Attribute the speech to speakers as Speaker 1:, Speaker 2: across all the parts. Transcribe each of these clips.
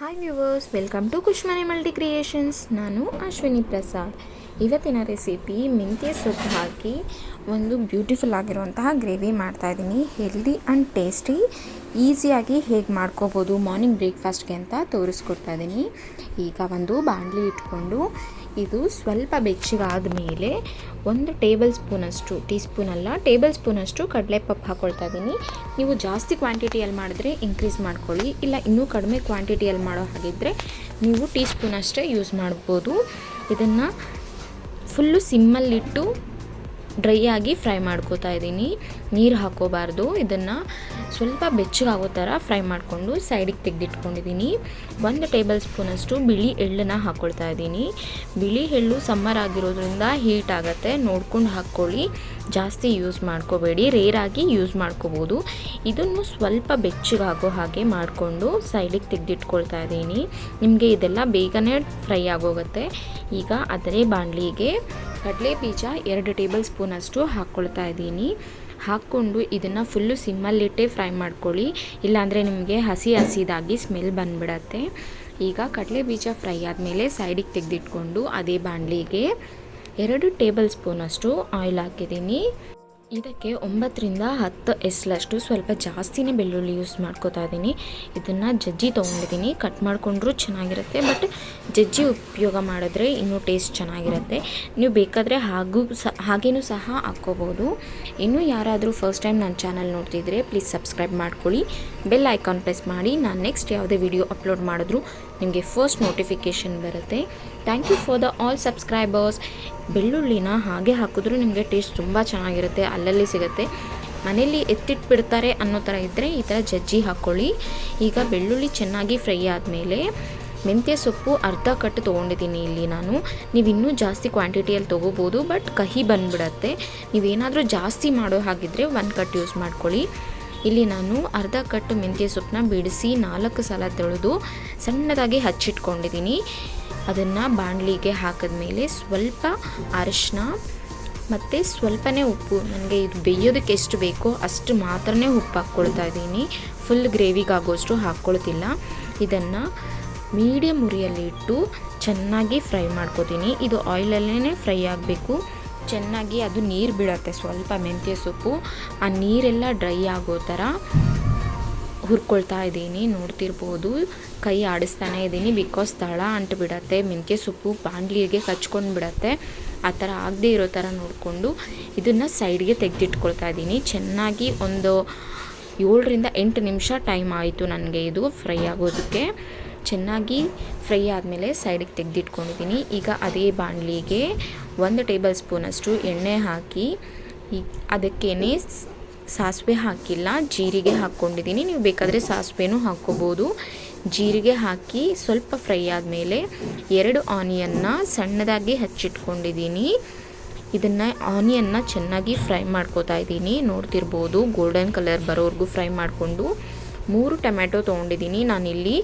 Speaker 1: Hi viewers, welcome to Kushmane multi creations. ನಾನು ಅಶ್ವಿನಿ ಪ್ರಸಾದ್. ಇವತ್ತಿನ recipe ಮೆಂತ್ಯ ಸೊಪ್ಪು ಹಾಕಿ ಒಂದು ಬ್ಯೂಟಿಫುಲ್ ಆಗಿರುವಂತಹ ಗ್ರೇವಿ ಮಾಡ್ತಾಯಿದ್ದೀನಿ. ಹೆಲ್ದಿ ಆ್ಯಂಡ್ ಟೇಸ್ಟಿ, ಈಸಿಯಾಗಿ ಹೇಗೆ ಮಾಡ್ಕೋಬೋದು ಮಾರ್ನಿಂಗ್ ಬ್ರೇಕ್ಫಾಸ್ಟ್ಗೆ ಅಂತ ತೋರಿಸ್ಕೊಡ್ತಾ ಇದ್ದೀನಿ. ಈಗ ಒಂದು ಬಾಣಲಿ ಇಟ್ಕೊಂಡು ಇದು ಸ್ವಲ್ಪ ಬೆಚ್ಚಗಾದ ಮೇಲೆ 1 ಟೇಬಲ್ ಸ್ಪೂನಷ್ಟು, ಟೇಬಲ್ ಸ್ಪೂನಷ್ಟು ಕಡಲೆಪಪ್ಪು ಹಾಕ್ಕೊಳ್ತಾ ಇದ್ದೀನಿ. ನೀವು ಜಾಸ್ತಿ ಕ್ವಾಂಟಿಟಿಯಲ್ಲಿ ಮಾಡಿದ್ರೆ ಇನ್ಕ್ರೀಸ್ ಮಾಡ್ಕೊಳ್ಳಿ, ಇಲ್ಲ ಇನ್ನೂ ಕಡಿಮೆ ಕ್ವಾಂಟಿಟಿಯಲ್ಲಿ ಮಾಡೋ ಹಾಗಿದ್ದರೆ ನೀವು ಟೀ ಸ್ಪೂನಷ್ಟೇ ಯೂಸ್ ಮಾಡ್ಬೋದು. ಇದನ್ನು ಫುಲ್ಲು ಸಿಮ್ಮಲ್ಲಿಟ್ಟು ಡ್ರೈ ಆಗಿ ಫ್ರೈ ಮಾಡ್ಕೋತಾ ಇದ್ದೀನಿ. ನೀರು ಹಾಕೋಬಾರ್ದು. ಇದನ್ನು ಸ್ವಲ್ಪ ಬೆಚ್ಚಗಾಗೋ ಥರ ಫ್ರೈ ಮಾಡಿಕೊಂಡು ಸೈಡಿಗೆ ತೆಗೆದಿಟ್ಕೊಂಡಿದ್ದೀನಿ. 1 ಟೇಬಲ್ ಸ್ಪೂನಷ್ಟು ಬಿಳಿ ಎಳ್ಳನ್ನು ಹಾಕ್ಕೊಳ್ತಾ ಇದ್ದೀನಿ. ಬಿಳಿ ಎಳ್ಳು ಸಮ್ಮರ್ ಆಗಿರೋದ್ರಿಂದ ಹೀಟ್ ಆಗುತ್ತೆ, ನೋಡ್ಕೊಂಡು ಹಾಕ್ಕೊಳ್ಳಿ. ಜಾಸ್ತಿ ಯೂಸ್ ಮಾಡ್ಕೋಬೇಡಿ, ರೇರಾಗಿ ಯೂಸ್ ಮಾಡ್ಕೋಬೋದು. ಇದನ್ನು ಸ್ವಲ್ಪ ಬೆಚ್ಚಗಾಗೋ ಹಾಗೆ ಮಾಡಿಕೊಂಡು ಸೈಡಿಗೆ ತೆಗೆದಿಟ್ಕೊಳ್ತಾ ಇದ್ದೀನಿ. ನಿಮಗೆ ಇದೆಲ್ಲ ಬೇಗನೆ ಫ್ರೈ ಆಗೋಗುತ್ತೆ. ಈಗ ಅದೇ ಬಾಣಲಿಗೆ ಕಡಲೆ ಬೀಜ 2 ಟೇಬಲ್ ಸ್ಪೂನಷ್ಟು ಹಾಕ್ಕೊಳ್ತಾ ಇದ್ದೀನಿ. ಹಾಕ್ಕೊಂಡು ಇದನ್ನು ಫುಲ್ಲು ಸಿಮ್ಮಲ್ಲಿಟ್ಟೆ ಫ್ರೈ ಮಾಡ್ಕೊಳ್ಳಿ, ಇಲ್ಲಾಂದರೆ ನಿಮಗೆ ಹಸಿದಾಗಿ ಸ್ಮೆಲ್ ಬಂದುಬಿಡತ್ತೆ. ಈಗ ಕಡಲೆ ಬೀಜ ಫ್ರೈ ಆದಮೇಲೆ ಸೈಡಿಗೆ ತೆಗೆದಿಟ್ಕೊಂಡು ಅದೇ ಬಾಣಲಿಗೆ 2 ಟೇಬಲ್ ಸ್ಪೂನಷ್ಟು ಆಯಿಲ್ ಹಾಕಿದ್ದೀನಿ. ಇದಕ್ಕೆ 9 ರಿಂದ 10 ಎಸ್ಲಷ್ಟು ಸ್ವಲ್ಪ ಜಾಸ್ತಿನೇ ಬೆಳ್ಳುಳ್ಳಿ ಯೂಸ್ ಮಾಡ್ಕೋತಾ ಇದ್ದೀನಿ. ಇದನ್ನು ಜಜ್ಜಿ ತೊಗೊಂಡಿದ್ದೀನಿ. ಕಟ್ ಮಾಡಿಕೊಂಡ್ರೂ ಚೆನ್ನಾಗಿರುತ್ತೆ, ಬಟ್ ಜಜ್ಜಿ ಉಪಯೋಗ ಮಾಡಿದ್ರೆ ಇನ್ನೂ ಟೇಸ್ಟ್ ಚೆನ್ನಾಗಿರುತ್ತೆ. ನೀವು ಬೇಕಾದರೆ ಹಾಗೇನೂ ಸಹ ಹಾಕ್ಕೋಬೋದು. ಇನ್ನೂ ಯಾರಾದರೂ ಫಸ್ಟ್ ಟೈಮ್ ನನ್ನ ಚಾನಲ್ ನೋಡ್ತಿದ್ರೆ ಪ್ಲೀಸ್ ಸಬ್ಸ್ಕ್ರೈಬ್ ಮಾಡ್ಕೊಳ್ಳಿ, ಬೆಲ್ ಐಕಾನ್ ಪ್ರೆಸ್ ಮಾಡಿ. ನಾನು ನೆಕ್ಸ್ಟ್ ಯಾವುದೇ ವಿಡಿಯೋ ಅಪ್ಲೋಡ್ ಮಾಡಿದ್ರೂ ನಿಮಗೆ ಫಸ್ಟ್ ನೋಟಿಫಿಕೇಷನ್ ಬರುತ್ತೆ. Thank you for the all subscribers. ಬೆಳ್ಳುಳ್ಳಿನ ಹಾಗೆ ಹಾಕಿದ್ರೂ ನಿಮಗೆ ಟೇಸ್ಟ್ ತುಂಬ ಚೆನ್ನಾಗಿರುತ್ತೆ, ಅಲ್ಲಲ್ಲಿ ಸಿಗುತ್ತೆ. ಮನೇಲಿ ಎತ್ತಿಟ್ಬಿಡ್ತಾರೆ ಅನ್ನೋ ಥರ ಇದ್ದರೆ ಈ ಥರ ಜಜ್ಜಿ ಹಾಕ್ಕೊಳ್ಳಿ. ಈಗ ಬೆಳ್ಳುಳ್ಳಿ ಚೆನ್ನಾಗಿ ಫ್ರೈ ಆದಮೇಲೆ ಮೆಂತ್ಯ ಸೊಪ್ಪು ಅರ್ಧ ಕಟ್ಟು ತೊಗೊಂಡಿದ್ದೀನಿ ಇಲ್ಲಿ ನಾನು. ನೀವು ಇನ್ನೂ ಜಾಸ್ತಿ ಕ್ವಾಂಟಿಟಿಯಲ್ಲಿ ತೊಗೋಬೋದು, ಬಟ್ ಕಹಿ ಬಂದುಬಿಡತ್ತೆ. ನೀವೇನಾದರೂ ಜಾಸ್ತಿ ಮಾಡೋ ಹಾಗಿದ್ದರೆ 1 ಕಟ್ ಯೂಸ್ ಮಾಡ್ಕೊಳ್ಳಿ. ಇಲ್ಲಿ ನಾನು ಅರ್ಧ ಕಟ್ಟು ಮೆಂತ್ಯ ಸೊಪ್ಪನ್ನ ಬಿಡಿಸಿ 4 ಸಲ ತೊಳೆದು ಸಣ್ಣದಾಗಿ ಹಚ್ಚಿಟ್ಕೊಂಡಿದ್ದೀನಿ. ಅದನ್ನು ಬಾಣಲಿಗೆ ಹಾಕಿದ್ಮೇಲೆ ಸ್ವಲ್ಪ ಅರಿಶಿನ ಮತ್ತು ಸ್ವಲ್ಪನೇ ಉಪ್ಪು, ನನಗೆ ಇದು ಬೇಯೋದಕ್ಕೆ ಎಷ್ಟು ಬೇಕೋ ಅಷ್ಟು ಮಾತ್ರನೇ ಉಪ್ಪು ಹಾಕ್ಕೊಳ್ತಾ ಇದ್ದೀನಿ. ಫುಲ್ ಗ್ರೇವಿಗಾಗೋಷ್ಟು ಹಾಕ್ಕೊಳ್ತಿಲ್ಲ. ಇದನ್ನು ಮೀಡಿಯಮ್ ಉರಿಯಲ್ಲಿ ಇಟ್ಟು ಚೆನ್ನಾಗಿ ಫ್ರೈ ಮಾಡ್ಕೋತೀನಿ. ಇದು ಆಯಿಲಲ್ಲೇ ಫ್ರೈ ಆಗಬೇಕು. ಚೆನ್ನಾಗಿ ಅದು ನೀರು ಬಿಡುತ್ತೆ ಸ್ವಲ್ಪ ಮೆಂತ್ಯ ಸೊಪ್ಪು, ಆ ನೀರೆಲ್ಲ ಡ್ರೈ ಆಗೋ ಥರ ಹುರ್ಕೊಳ್ತಾ ಇದ್ದೀನಿ. ನೋಡ್ತಿರ್ಬೋದು, ಕೈ ಆಡಿಸ್ತಾನೆ ಇದ್ದೀನಿ, ಬಿಕಾಸ್ ತಳ ಅಂಟು ಬಿಡತ್ತೆ, ಮೆಂತ್ಯ ಸೊಪ್ಪು ಬಾಣಲಿಗೆ ಕಚ್ಕೊಂಡು ಬಿಡತ್ತೆ. ಆ ಥರ ಆಗದೆ ಇರೋ ಥರ ನೋಡಿಕೊಂಡು ಇದನ್ನು ಸೈಡ್ಗೆ ತೆಗೆದಿಟ್ಕೊಳ್ತಾ ಇದ್ದೀನಿ. ಚೆನ್ನಾಗಿ ಒಂದು 7 ರಿಂದ 8 ನಿಮಿಷ ಟೈಮ್ ಆಯಿತು ನನಗೆ ಇದು ಫ್ರೈ ಆಗೋದಕ್ಕೆ. ಚೆನ್ನಾಗಿ ಫ್ರೈ ಆದಮೇಲೆ ಸೈಡಿಗೆ ತೆಗೆದಿಟ್ಕೊಂಡಿದ್ದೀನಿ. ಈಗ ಅದೇ ಬಾಣಲಿಗೆ 1 ಟೇಬಲ್ ಸ್ಪೂನಷ್ಟು ಎಣ್ಣೆ ಹಾಕಿ ಅದಕ್ಕೇನೆ ಸಾಸಿವೆ ಹಾಕಿಲ್ಲ, ಜೀರಿಗೆ ಹಾಕ್ಕೊಂಡಿದ್ದೀನಿ. ನೀವು ಬೇಕಾದರೆ ಸಾಸಿವೆನೂ ಹಾಕ್ಕೋಬೋದು. ಜೀರಿಗೆ ಹಾಕಿ ಸ್ವಲ್ಪ ಫ್ರೈ ಆದಮೇಲೆ 2 ಆನಿಯನ್ನ ಸಣ್ಣದಾಗಿ ಹಚ್ಚಿಟ್ಕೊಂಡಿದ್ದೀನಿ. ಇದನ್ನು ಆನಿಯನ್ನ ಚೆನ್ನಾಗಿ ಫ್ರೈ ಮಾಡ್ಕೋತಾ ಇದ್ದೀನಿ. ನೋಡ್ತಿರ್ಬೋದು, ಗೋಲ್ಡನ್ ಕಲರ್ ಬರೋವರೆಗೂ ಫ್ರೈ ಮಾಡಿಕೊಂಡು 3 ಟೊಮೆಟೊ ತೊಗೊಂಡಿದ್ದೀನಿ. ನಾನಿಲ್ಲಿ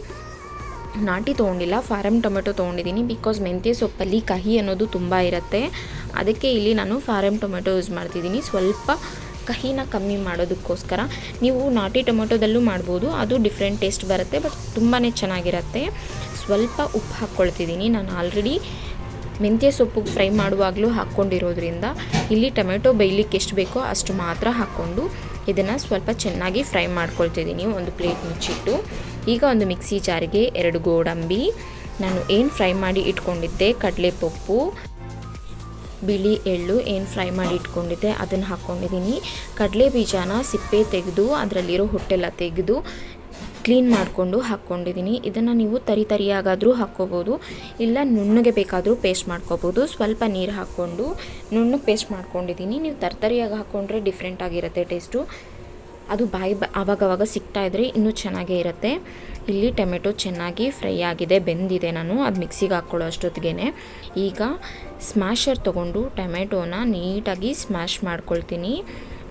Speaker 1: ನಾಟಿ ತೊಗೊಂಡಿಲ್ಲ, ಫಾರಮ್ ಟೊಮೆಟೊ ತೊಗೊಂಡಿದ್ದೀನಿ. ಬಿಕಾಸ್ ಮೆಂತ್ಯ ಸೊಪ್ಪಲ್ಲಿ ಕಹಿ ಅನ್ನೋದು ತುಂಬ ಇರುತ್ತೆ, ಅದಕ್ಕೆ ಇಲ್ಲಿ ನಾನು ಫಾರಮ್ ಟೊಮೆಟೊ ಯೂಸ್ ಮಾಡ್ತಿದ್ದೀನಿ. ಸ್ವಲ್ಪ ಕಹಿನ ಕಮ್ಮಿ ಮಾಡೋದಕ್ಕೋಸ್ಕರ. ನೀವು ನಾಟಿ ಟೊಮೆಟೊದಲ್ಲೂ ಮಾಡ್ಬೋದು, ಅದು ಡಿಫ್ರೆಂಟ್ ಟೇಸ್ಟ್ ಬರುತ್ತೆ, ಬಟ್ ತುಂಬಾ ಚೆನ್ನಾಗಿರುತ್ತೆ. ಸ್ವಲ್ಪ ಉಪ್ಪು ಹಾಕ್ಕೊಳ್ತಿದ್ದೀನಿ. ನಾನು ಆಲ್ರೆಡಿ ಮೆಂತ್ಯ ಸೊಪ್ಪು ಫ್ರೈ ಮಾಡುವಾಗಲೂ ಹಾಕ್ಕೊಂಡಿರೋದ್ರಿಂದ ಇಲ್ಲಿ ಟೊಮೆಟೊ ಬೇಯಲಿಕ್ಕೆ ಎಷ್ಟು ಬೇಕೋ ಅಷ್ಟು ಮಾತ್ರ ಹಾಕ್ಕೊಂಡು ಇದನ್ನು ಸ್ವಲ್ಪ ಚೆನ್ನಾಗಿ ಫ್ರೈ ಮಾಡ್ಕೊಳ್ತಿದ್ದೀನಿ. ಒಂದು ಪ್ಲೇಟ್ ಮುಚ್ಚಿಟ್ಟು ಈಗ ಒಂದು ಮಿಕ್ಸಿ ಜಾರಿಗೆ 2 ಗೋಡಂಬಿ, ನಾನು ಏನು ಫ್ರೈ ಮಾಡಿ ಇಟ್ಕೊಂಡಿದ್ದೆ ಕಡಲೆಪಪ್ಪು, ಬಿಳಿ ಎಳ್ಳು ಏನು ಫ್ರೈ ಮಾಡಿ ಇಟ್ಕೊಂಡಿದ್ದೆ ಅದನ್ನು ಹಾಕ್ಕೊಂಡಿದ್ದೀನಿ. ಕಡಲೆ ಬೀಜನ ಸಿಪ್ಪೆ ತೆಗೆದು ಅದರಲ್ಲಿರೋ ಹೊಟ್ಟೆಲ್ಲ ತೆಗೆದು ಕ್ಲೀನ್ ಮಾಡಿಕೊಂಡು ಹಾಕ್ಕೊಂಡಿದ್ದೀನಿ. ಇದನ್ನು ನೀವು ತರಿಯಾಗಾದರೂ ಹಾಕ್ಕೋಬೋದು, ಇಲ್ಲ ನುಣ್ಣಗೆ ಬೇಕಾದರೂ ಪೇಸ್ಟ್ ಮಾಡ್ಕೋಬೋದು. ಸ್ವಲ್ಪ ನೀರು ಹಾಕ್ಕೊಂಡು ನುಣ್ಣಗೆ ಪೇಸ್ಟ್ ಮಾಡ್ಕೊಂಡಿದ್ದೀನಿ. ನೀವು ತರಿಯಾಗಿ ಹಾಕ್ಕೊಂಡ್ರೆ ಡಿಫ್ರೆಂಟ್ ಆಗಿರುತ್ತೆ ಟೇಸ್ಟು, ಅದು ಆವಾಗವಾಗ ಸಿಗ್ತಾ ಇದ್ದರೆ ಇನ್ನೂ ಚೆನ್ನಾಗೇ ಇರುತ್ತೆ. ಇಲ್ಲಿ ಟೊಮೆಟೊ ಚೆನ್ನಾಗಿ ಫ್ರೈ ಆಗಿದೆ, ಬೆಂದಿದೆ. ನಾನು ಅದು ಮಿಕ್ಸಿಗೆ ಹಾಕ್ಕೊಳ್ಳೋ ಅಷ್ಟೊತ್ತಿಗೆ ಈಗ ಸ್ಮ್ಯಾಶರ್ ತೊಗೊಂಡು ಟೊಮೆಟೊನ ನೀಟಾಗಿ ಸ್ಮ್ಯಾಶ್ ಮಾಡ್ಕೊಳ್ತೀನಿ.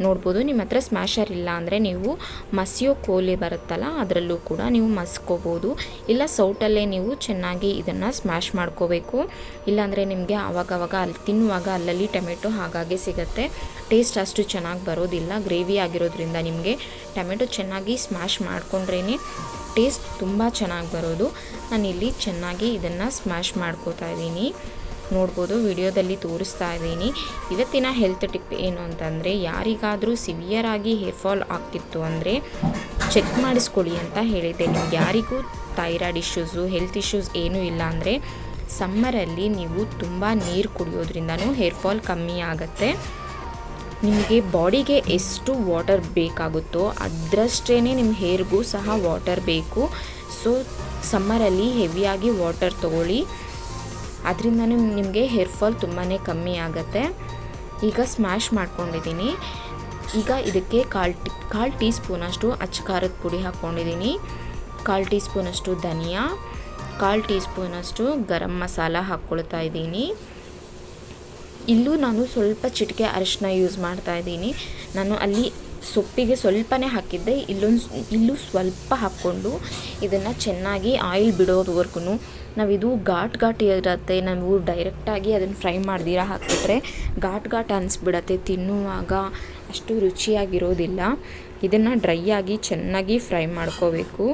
Speaker 1: ನೋಡ್ಬೋದು. ನಿಮ್ಮ ಹತ್ರ ಸ್ಮ್ಯಾಶರ್ ಇಲ್ಲ ಅಂದರೆ ನೀವು ಮಸಿಯೋ ಕೋಲಿ ಬರುತ್ತಲ್ಲ ಅದರಲ್ಲೂ ಕೂಡ ನೀವು ಮಸ್ಕೋಬೋದು, ಇಲ್ಲ ಸೌಟಲ್ಲೇ ನೀವು ಚೆನ್ನಾಗಿ ಇದನ್ನು ಸ್ಮ್ಯಾಶ್ ಮಾಡ್ಕೋಬೇಕು. ಇಲ್ಲಾಂದರೆ ನಿಮಗೆ ಆವಾಗವಾಗ ಅಲ್ಲಿ ತಿನ್ನುವಾಗ ಅಲ್ಲಲ್ಲಿ ಟೊಮೆಟೊ ಹಾಗಾಗಿ ಸಿಗುತ್ತೆ, ಟೇಸ್ಟ್ ಅಷ್ಟು ಚೆನ್ನಾಗಿ ಬರೋದಿಲ್ಲ. ಗ್ರೇವಿ ಆಗಿರೋದ್ರಿಂದ ನಿಮಗೆ ಟೊಮೆಟೊ ಚೆನ್ನಾಗಿ ಸ್ಮ್ಯಾಶ್ ಮಾಡ್ಕೊಂಡ್ರೇ ಟೇಸ್ಟ್ ತುಂಬ ಚೆನ್ನಾಗಿ ಬರೋದು. ನಾನಿಲ್ಲಿ ಚೆನ್ನಾಗಿ ಇದನ್ನು ಸ್ಮ್ಯಾಶ್ ಮಾಡ್ಕೋತಾ ಇದ್ದೀನಿ, ನೋಡ್ಬೋದು ವಿಡಿಯೋದಲ್ಲಿ ತೋರಿಸ್ತಾ ಇದ್ದೀನಿ. ಇವತ್ತಿನ ಹೆಲ್ತ್ ಟಿಪ್ ಏನು ಅಂತಂದರೆ, ಯಾರಿಗಾದರೂ ಸಿವಿಯರ್ ಆಗಿ ಹೇರ್ ಫಾಲ್ ಆಗ್ತಿತ್ತು ಅಂದರೆ ಚೆಕ್ ಮಾಡಿಸ್ಕೊಳ್ಳಿ ಅಂತ ಹೇಳಿದ್ದೆ. ನಿಮ್ಗೆ ಯಾರಿಗೂ ಥೈರಾಯ್ಡ್ ಇಶ್ಯೂಸು ಹೆಲ್ತ್ ಇಶ್ಯೂಸ್ ಏನೂ ಇಲ್ಲ ಅಂದರೆ ಸಮ್ಮರಲ್ಲಿ ನೀವು ತುಂಬ ನೀರು ಕುಡಿಯೋದ್ರಿಂದನೂ ಹೇರ್ ಫಾಲ್ ಕಮ್ಮಿ ಆಗುತ್ತೆ. ನಿಮಗೆ ಬಾಡಿಗೆ ಎಷ್ಟು ವಾಟರ್ ಬೇಕಾಗುತ್ತೋ ಅದರಷ್ಟೇ ನಿಮ್ಮ ಹೇರ್ಗೂ ಸಹ ವಾಟರ್ ಬೇಕು. ಸೊ ಸಮ್ಮರಲ್ಲಿ ಹೆವಿಯಾಗಿ ವಾಟರ್ ತೊಗೊಳ್ಳಿ, ಅದರಿಂದ ನಿಮಗೆ ಹೇರ್ ಫಾಲ್ ತುಂಬಾ ಕಮ್ಮಿ ಆಗುತ್ತೆ. ಈಗ ಸ್ಮ್ಯಾಶ್ ಮಾಡ್ಕೊಂಡಿದ್ದೀನಿ. ಈಗ ಇದಕ್ಕೆ ಕಾಲು ಟೀ ಸ್ಪೂನಷ್ಟು ಅಚ್ಚ ಖಾರದ ಪುಡಿ ಹಾಕ್ಕೊಂಡಿದ್ದೀನಿ, 1/4 ಟೀ ಸ್ಪೂನಷ್ಟು ಧನಿಯಾ, 1/4 ಟೀ ಸ್ಪೂನಷ್ಟು ಗರಂ ಮಸಾಲ ಹಾಕ್ಕೊಳ್ತಾ ಇದ್ದೀನಿ. ಇಲ್ಲೂ ನಾನು ಸ್ವಲ್ಪ ಚಿಟಿಕೆ ಅರಿಶಿನ ಯೂಸ್ ಮಾಡ್ತಾ ಇದ್ದೀನಿ. ನಾನು ಅಲ್ಲಿ ಸೊಪ್ಪಿಗೆ ಸ್ವಲ್ಪನೇ ಹಾಕಿದ್ದೆ, ಇಲ್ಲೂ ಸ್ವಲ್ಪ ಹಾಕ್ಕೊಂಡು ಇದನ್ನು ಚೆನ್ನಾಗಿ ಆಯಿಲ್ ಬಿಡೋದವರೆಗೂ ನಾವಿದು ಘಾಟ್ ಇರುತ್ತೆ. ನಾವು ಡೈರೆಕ್ಟಾಗಿ ಅದನ್ನು ಫ್ರೈ ಮಾಡ್ದಿರ ಹಾಕಿಬಿಟ್ರೆ ಘಾಟ್ ಅನಿಸ್ಬಿಡತ್ತೆ, ತಿನ್ನುವಾಗ ಅಷ್ಟು ರುಚಿಯಾಗಿರೋದಿಲ್ಲ. ಇದನ್ನು ಡ್ರೈ ಆಗಿ ಚೆನ್ನಾಗಿ ಫ್ರೈ ಮಾಡ್ಕೋಬೇಕು.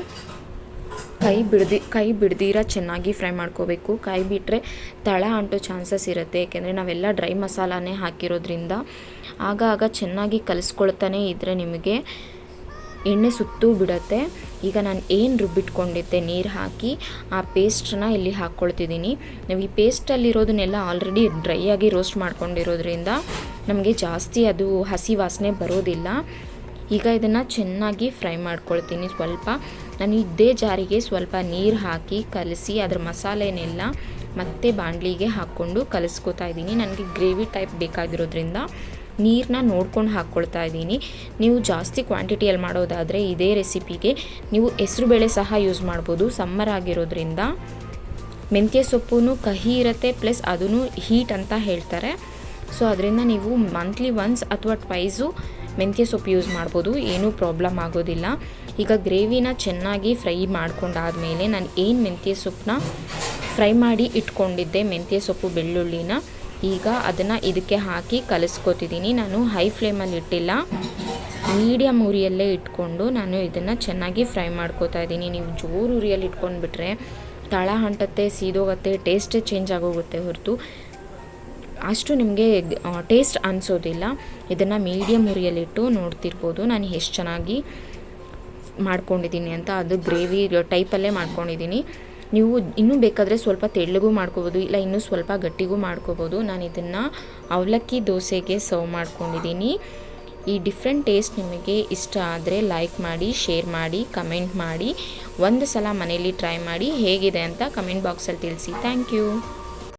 Speaker 1: ಕೈ ಬಿಡ್ದಿರ ಚೆನ್ನಾಗಿ ಫ್ರೈ ಮಾಡ್ಕೋಬೇಕು. ಕೈ ಬಿಟ್ಟರೆ ತಳ ಅಂಟೋ ಚಾನ್ಸಸ್ ಇರುತ್ತೆ, ಏಕೆಂದರೆ ನಾವೆಲ್ಲ ಡ್ರೈ ಮಸಾಲಾನೇ ಹಾಕಿರೋದ್ರಿಂದ. ಆಗ ಚೆನ್ನಾಗಿ ಕಲಿಸ್ಕೊಳ್ತಾನೆ ಇದ್ದರೆ ನಿಮಗೆ ಎಣ್ಣೆ ಸುತ್ತೂ ಬಿಡುತ್ತೆ. ಈಗ ನಾನು ಏನು ರುಬ್ಬಿಟ್ಕೊಂಡಿದ್ದೆ ನೀರು ಹಾಕಿ ಆ ಪೇಸ್ಟನ್ನ ಇಲ್ಲಿ ಹಾಕ್ಕೊಳ್ತಿದ್ದೀನಿ. ನಾವು ಈ ಪೇಸ್ಟಲ್ಲಿರೋದನ್ನೆಲ್ಲ ಆಲ್ರೆಡಿ ಡ್ರೈ ಆಗಿ ರೋಸ್ಟ್ ಮಾಡ್ಕೊಂಡಿರೋದ್ರಿಂದ ನಮಗೆ ಜಾಸ್ತಿ ಅದು ಹಸಿ ವಾಸನೆ ಬರೋದಿಲ್ಲ. ಈಗ ಇದನ್ನು ಚೆನ್ನಾಗಿ ಫ್ರೈ ಮಾಡ್ಕೊಳ್ತೀನಿ. ನಾನು ಇದೇ ಜಾರಿಗೆ ಸ್ವಲ್ಪ ನೀರು ಹಾಕಿ ಕಲಸಿ ಅದರ ಮಸಾಲೆನೆಲ್ಲ ಮತ್ತೆ ಬಾಣಲಿಗೆ ಹಾಕ್ಕೊಂಡು ಕಲಿಸ್ಕೊತಾ ಇದ್ದೀನಿ. ನನಗೆ ಗ್ರೇವಿ ಟೈಪ್ ಬೇಕಾಗಿರೋದ್ರಿಂದ ನೀರನ್ನ ನೋಡ್ಕೊಂಡು ಹಾಕ್ಕೊಳ್ತಾ ಇದ್ದೀನಿ. ನೀವು ಜಾಸ್ತಿ ಕ್ವಾಂಟಿಟಿಯಲ್ಲಿ ಮಾಡೋದಾದರೆ ಇದೇ ರೆಸಿಪಿಗೆ ನೀವು ಹೆಸರುಬೇಳೆ ಸಹ ಯೂಸ್ ಮಾಡ್ಬೋದು. ಸಮ್ಮರ್ ಆಗಿರೋದ್ರಿಂದ ಮೆಂತ್ಯ ಸೊಪ್ಪು ಕಹಿ ಇರುತ್ತೆ, ಪ್ಲಸ್ ಅದೂ ಹೀಟ್ ಅಂತ ಹೇಳ್ತಾರೆ. ಸೊ ಅದರಿಂದ ನೀವು ಮಂತ್ಲಿ ಒನ್ಸ್ ಅಥವಾ ಟ್ವೈಸು ಮೆಂತ್ಯ ಸೊಪ್ಪು ಯೂಸ್ ಮಾಡ್ಬೋದು, ಏನೂ ಪ್ರಾಬ್ಲಮ್ ಆಗೋದಿಲ್ಲ. ಈಗ ಗ್ರೇವಿನ ಚೆನ್ನಾಗಿ ಫ್ರೈ ಮಾಡ್ಕೊಂಡಾದಮೇಲೆ ನಾನು ಏನು ಮೆಂತ್ಯ ಸೊಪ್ಪನ್ನ ಫ್ರೈ ಮಾಡಿ ಇಟ್ಕೊಂಡಿದ್ದೆ, ಮೆಂತ್ಯ ಸೊಪ್ಪು ಬೆಳ್ಳುಳ್ಳಿನ, ಈಗ ಅದನ್ನು ಇದಕ್ಕೆ ಹಾಕಿ ಕಲಿಸ್ಕೊತಿದ್ದೀನಿ. ನಾನು ಹೈ ಫ್ಲೇಮಲ್ಲಿ ಇಟ್ಟಿಲ್ಲ, ಮೀಡಿಯಮ್ ಉರಿಯಲ್ಲೇ ಇಟ್ಕೊಂಡು ನಾನು ಇದನ್ನು ಚೆನ್ನಾಗಿ ಫ್ರೈ ಮಾಡ್ಕೋತಾ ಇದ್ದೀನಿ. ನೀವು ಜೋರು ಉರಿಯಲ್ಲಿ ಇಟ್ಕೊಂಡ್ಬಿಟ್ರೆ ತಳ ಅಂಟತ್ತೆ, ಸೀದೋಗುತ್ತೆ, ಟೇಸ್ಟೇ ಚೇಂಜ್ ಆಗೋಗುತ್ತೆ ಹೊರತು ಅಷ್ಟು ನಿಮಗೆ ಟೇಸ್ಟ್ ಅನಿಸೋದಿಲ್ಲ. ಇದನ್ನು ಮೀಡಿಯಮ್ ಉರಿಯಲ್ಲಿಟ್ಟು ನೋಡ್ತಿರ್ಬೋದು ನಾನು ಎಷ್ಟು ಚೆನ್ನಾಗಿ ಮಾಡ್ಕೊಂಡಿದ್ದೀನಿ ಅಂತ. ಅದು ಗ್ರೇವಿ ಟೈಪಲ್ಲೇ ಮಾಡ್ಕೊಂಡಿದ್ದೀನಿ. ನೀವು ಇನ್ನೂ ಬೇಕಾದರೆ ಸ್ವಲ್ಪ ತೆಳ್ಳಗೂ ಮಾಡ್ಕೋಬೋದು, ಇಲ್ಲ ಇನ್ನೂ ಸ್ವಲ್ಪ ಗಟ್ಟಿಗೂ ಮಾಡ್ಕೋಬೋದು. ನಾನು ಇದನ್ನು ಅವಲಕ್ಕಿ ದೋಸೆಗೆ ಸರ್ವ್ ಮಾಡ್ಕೊಂಡಿದ್ದೀನಿ. ಈ ಡಿಫ್ರೆಂಟ್ ಟೇಸ್ಟ್ ನಿಮಗೆ ಇಷ್ಟ ಆದರೆ ಲೈಕ್ ಮಾಡಿ, ಶೇರ್ ಮಾಡಿ, ಕಮೆಂಟ್ ಮಾಡಿ. ಒಂದು ಸಲ ಮನೇಲಿ ಟ್ರೈ ಮಾಡಿ ಹೇಗಿದೆ ಅಂತ ಕಮೆಂಟ್ ಬಾಕ್ಸಲ್ಲಿ ತಿಳಿಸಿ. Thank you.